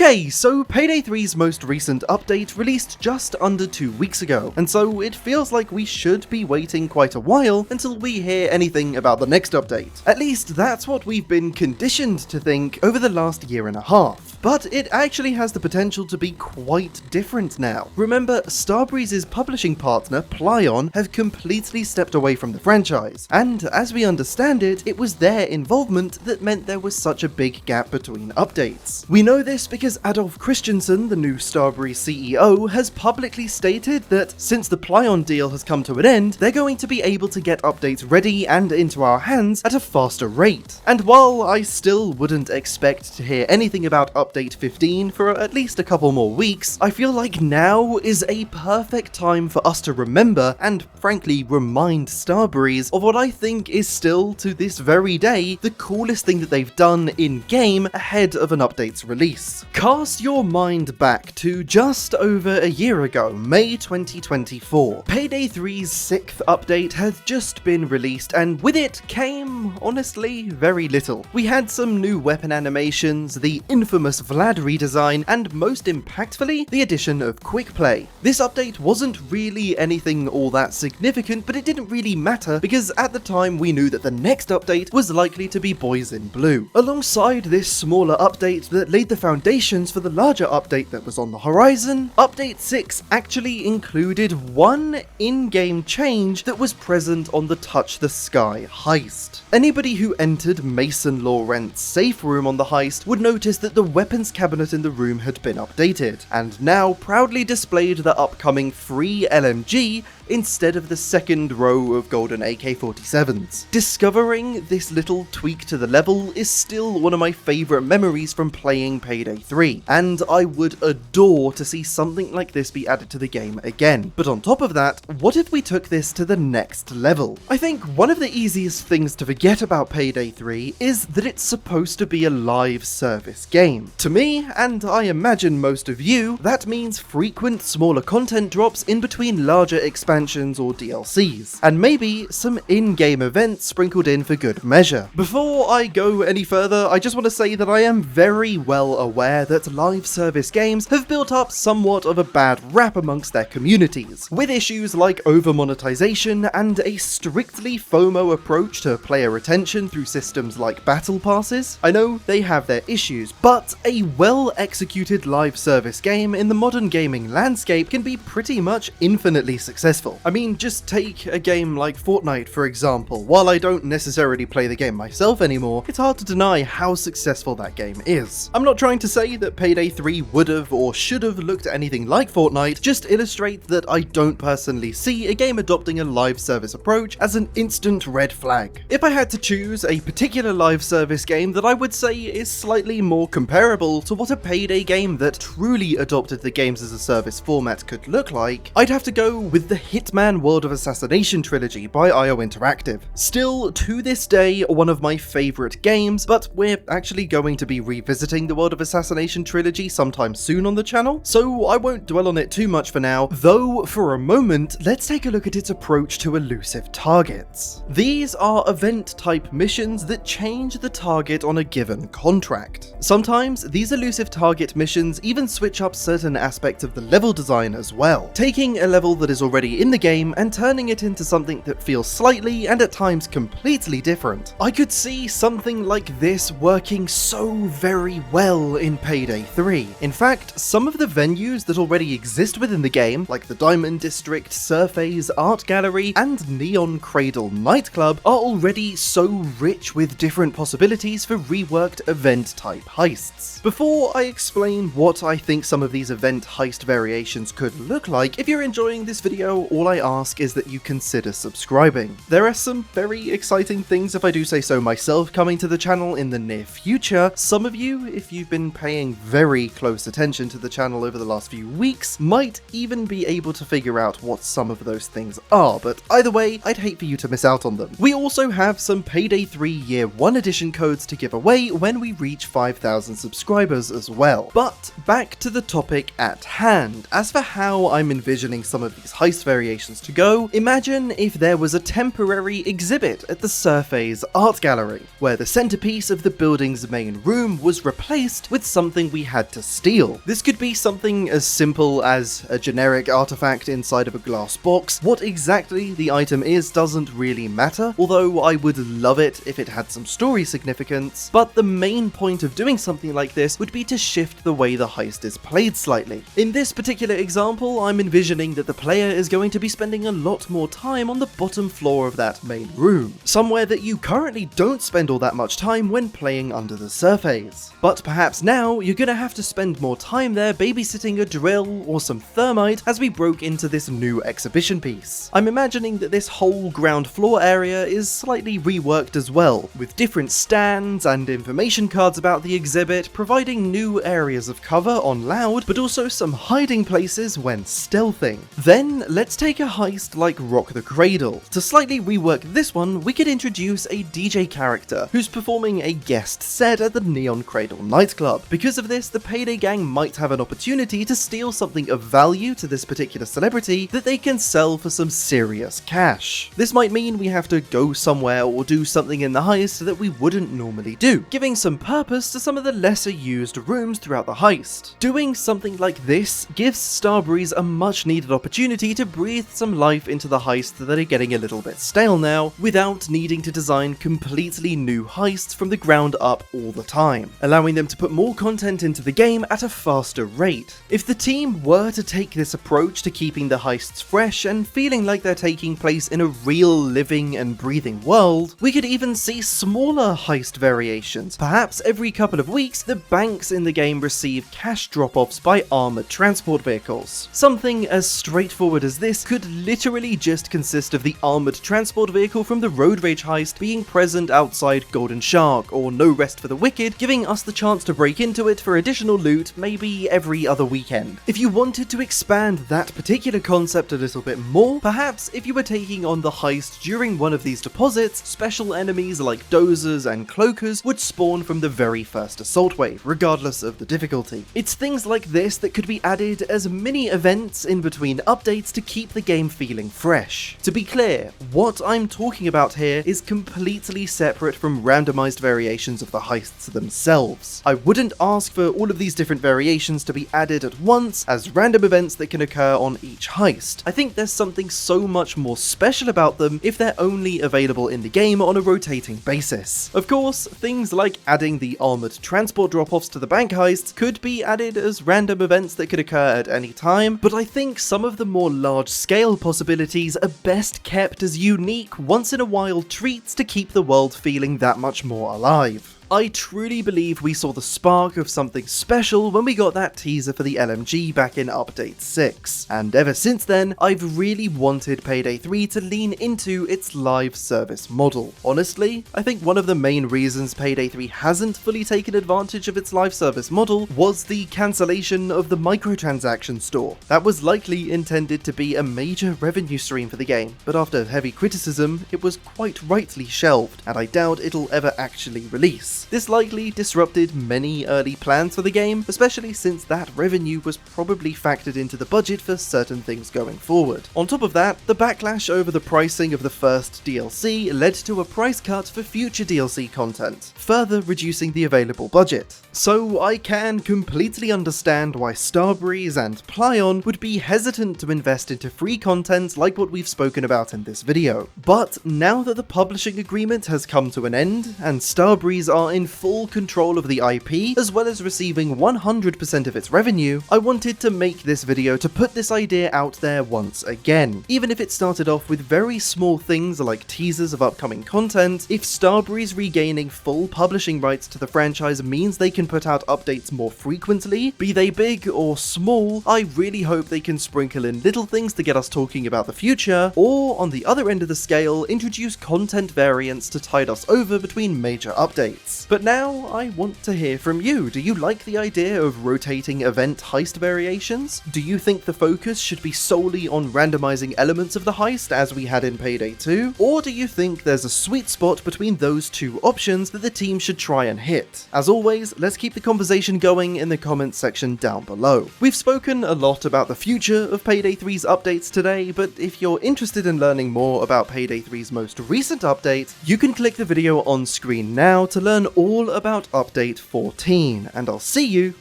Okay, so Payday 3's most recent update released just under 2 weeks ago, and so it feels like we should be waiting quite a while until we hear anything about the next update. At least that's what we've been conditioned to think over the last year and a half. But it actually has the potential to be quite different now. Remember, Starbreeze's publishing partner, Plaion, have completely stepped away from the franchise, and as we understand it, it was their involvement that meant there was such a big gap between updates. We know this because Adolf Christensen, the new Starbreeze CEO, has publicly stated that since the Plaion deal has come to an end, they're going to be able to get updates ready and into our hands at a faster rate. And while I still wouldn't expect to hear anything about Update 15 for at least a couple more weeks, I feel like now is a perfect time for us to remember and frankly remind Starbreeze of what I think is still to this very day the coolest thing that they've done in-game ahead of an update's release. Cast your mind back to just over a year ago, May 2024. Payday 3's 6th update had just been released, and with it came, honestly, very little. We had some new weapon animations, the infamous Vlad redesign, and most impactfully, the addition of Quick Play. This update wasn't really anything all that significant, but it didn't really matter because at the time we knew that the next update was likely to be Boys in Blue. Alongside this smaller update that laid the foundations for the larger update that was on the horizon, Update 6 actually included one in-game change that was present on the Touch the Sky heist. Anybody who entered Mason Laurent's safe room on the heist would notice that the weapons cabinet in the room had been updated, and now proudly displayed the upcoming free LMG instead of the second row of golden AK-47s. Discovering this little tweak to the level is still one of my favourite memories from playing Payday 3, and I would adore to see something like this be added to the game again. But on top of that, what if we took this to the next level? I think one of the easiest things to forget about Payday 3 is that it's supposed to be a live service game. To me, and I imagine most of you, that means frequent smaller content drops in between larger expansions or DLCs, and maybe some in-game events sprinkled in for good measure. Before I go any further, I just want to say that I am very well aware that live service games have built up somewhat of a bad rap amongst their communities, with issues like over-monetization and a strictly FOMO approach to player retention through systems like battle passes. I know they have their issues, but a well-executed live service game in the modern gaming landscape can be pretty much infinitely successful. I mean, just take a game like Fortnite for example. While I don't necessarily play the game myself anymore, it's hard to deny how successful that game is. I'm not trying to say that Payday 3 would've or should've looked anything like Fortnite, just illustrate that I don't personally see a game adopting a live service approach as an instant red flag. If I had to choose a particular live service game that I would say is slightly more comparable to what a Payday game that truly adopted the games as a service format could look like, I'd have to go with the Hitman World of Assassination trilogy by IO Interactive. Still, to this day, one of my favourite games, but we're actually going to be revisiting the World of Assassination trilogy sometime soon on the channel, so I won't dwell on it too much for now, though for a moment, let's take a look at its approach to elusive targets. These are event-type missions that change the target on a given contract. Sometimes, these elusive target missions even switch up certain aspects of the level design as well, taking a level that is already in the game and turning it into something that feels slightly and at times completely different. I could see something like this working so very well in Payday 3. In fact, some of the venues that already exist within the game, like the Diamond District, Subphase Art Gallery, and Neon Cradle nightclub, are already so rich with different possibilities for reworked event-type heists. Before I explain what I think some of these event heist variations could look like, if you're enjoying this video, all I ask is that you consider subscribing. There are some very exciting things, if I do say so myself, coming to the channel in the near future. Some of you, if you've been paying very close attention to the channel over the last few weeks, might even be able to figure out what some of those things are, but either way, I'd hate for you to miss out on them. We also have some Payday 3 Year 1 edition codes to give away when we reach 5,000 subscribers. subscribers as well. But back to the topic at hand. As for how I'm envisioning some of these heist variations to go, imagine if there was a temporary exhibit at the Subphase art gallery, where the centerpiece of the building's main room was replaced with something we had to steal. This could be something as simple as a generic artifact inside of a glass box. What exactly the item is doesn't really matter, although I would love it if it had some story significance, but the main point of doing something like this would be to shift the way the heist is played slightly. In this particular example, I'm envisioning that the player is going to be spending a lot more time on the bottom floor of that main room, somewhere that you currently don't spend all that much time when playing under the surface. But perhaps now you're gonna have to spend more time there babysitting a drill or some thermite as we broke into this new exhibition piece. I'm imagining that this whole ground floor area is slightly reworked as well, with different stands and information cards about the exhibit, providing new areas of cover on loud, but also some hiding places when stealthing. Then let's take a heist like Rock the Cradle. To slightly rework this one, we could introduce a DJ character who's performing a guest set at the Neon Cradle nightclub. Because of this, the Payday gang might have an opportunity to steal something of value to this particular celebrity that they can sell for some serious cash. This might mean we have to go somewhere or do something in the heist that we wouldn't normally do, giving some purpose to some of the lesser used rooms throughout the heist. Doing something like this gives Starbreeze a much needed opportunity to breathe some life into the heists that are getting a little bit stale now, without needing to design completely new heists from the ground up all the time, allowing them to put more content into the game at a faster rate. If the team were to take this approach to keeping the heists fresh and feeling like they're taking place in a real living and breathing world, we could even see smaller heist variations. Perhaps every couple of weeks, the banks in the game receive cash drop-offs by armored transport vehicles. Something as straightforward as this could literally just consist of the armored transport vehicle from the Road Rage heist being present outside Golden Shark or No Rest for the Wicked, giving us the chance to break into it for additional loot maybe every other weekend. If you wanted to expand that particular concept a little bit more, perhaps if you were taking on the heist during one of these deposits, special enemies like dozers and cloakers would spawn from the very first assault wave, regardless of the difficulty. It's things like this that could be added as mini events in between updates to keep the game feeling fresh. To be clear, what I'm talking about here is completely separate from randomized variations of the heists themselves. I wouldn't ask for all of these different variations to be added at once as random events that can occur on each heist. I think there's something so much more special about them if they're only available in the game on a rotating basis. Of course, things like adding the armored transport drop-offs to the bank heists could be added as random events that could occur at any time, but I think some of the more large-scale possibilities are best kept as unique, once-in-a-while treats to keep the world feeling that much more alive. I truly believe we saw the spark of something special when we got that teaser for the LMG back in Update 6, and ever since then, I've really wanted Payday 3 to lean into its live service model. Honestly, I think one of the main reasons Payday 3 hasn't fully taken advantage of its live service model was the cancellation of the microtransaction store. That was likely intended to be a major revenue stream for the game, but after heavy criticism, it was quite rightly shelved, and I doubt it'll ever actually release. This likely disrupted many early plans for the game, especially since that revenue was probably factored into the budget for certain things going forward. On top of that, the backlash over the pricing of the first DLC led to a price cut for future DLC content, further reducing the available budget. So I can completely understand why Starbreeze and Plaion would be hesitant to invest into free content like what we've spoken about in this video. But now that the publishing agreement has come to an end, and Starbreeze are in full control of the IP, as well as receiving 100% of its revenue, I wanted to make this video to put this idea out there once again. Even if it started off with very small things like teasers of upcoming content, if Starbreeze regaining full publishing rights to the franchise means they can put out updates more frequently, be they big or small, I really hope they can sprinkle in little things to get us talking about the future, or on the other end of the scale, introduce content variants to tide us over between major updates. this. But now I want to hear from you. Do you like the idea of rotating event heist variations? Do you think the focus should be solely on randomizing elements of the heist as we had in Payday 2? Or do you think there's a sweet spot between those two options that the team should try and hit? As always, let's keep the conversation going in the comments section down below. We've spoken a lot about the future of Payday 3's updates today, but if you're interested in learning more about Payday 3's most recent update, you can click the video on screen now to learn all about update 14, and I'll see you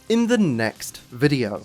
in the next video.